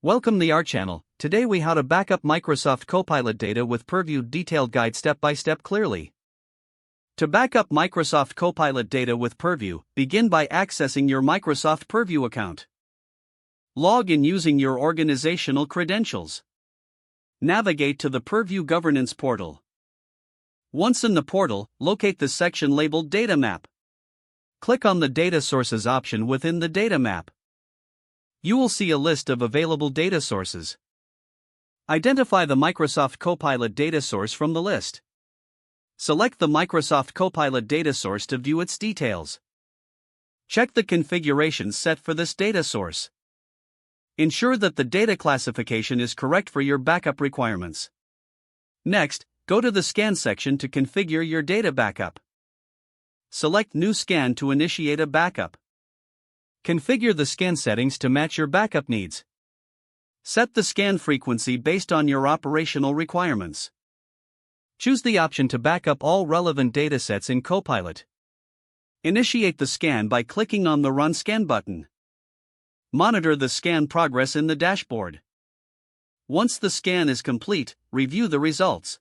Welcome to our channel. Today we how to back up Microsoft Copilot data with Purview detailed guide step by step clearly. To back up Microsoft Copilot data with Purview, begin by accessing your Microsoft Purview account. Log in using your organizational credentials. Navigate to the Purview Governance portal. Once in the portal, locate the section labeled Data Map. Click on the Data Sources option within the Data Map. You will see a list of available data sources. Identify the Microsoft Copilot data source from the list. Select the Microsoft Copilot data source to view its details. Check the configurations set for this data source. Ensure that the data classification is correct for your backup requirements. Next, go to the Scan section to configure your data backup. Select New Scan to initiate a backup. Configure the scan settings to match your backup needs. Set the scan frequency based on your operational requirements. Choose the option to back up all relevant datasets in Copilot. Initiate the scan by clicking on the Run Scan button. Monitor the scan progress in the dashboard. Once the scan is complete, review the results.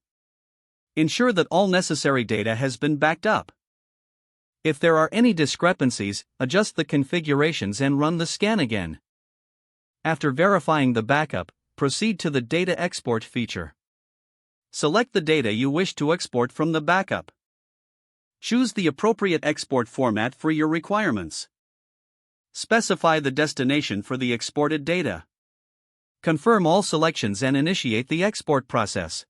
Ensure that all necessary data has been backed up. If there are any discrepancies, adjust the configurations and run the scan again. After verifying the backup, proceed to the Data Export feature. Select the data you wish to export from the backup. Choose the appropriate export format for your requirements. Specify the destination for the exported data. Confirm all selections and initiate the export process.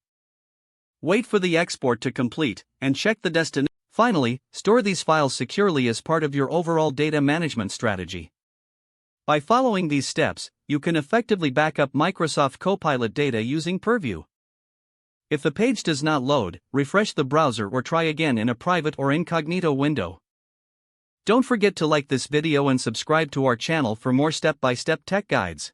Wait for the export to complete, and check the destination. Finally, store these files securely as part of your overall data management strategy. By following these steps, you can effectively back up Microsoft Copilot data using Purview. If the page does not load, refresh the browser or try again in a private or incognito window. Don't forget to like this video and subscribe to our channel for more step-by-step tech guides.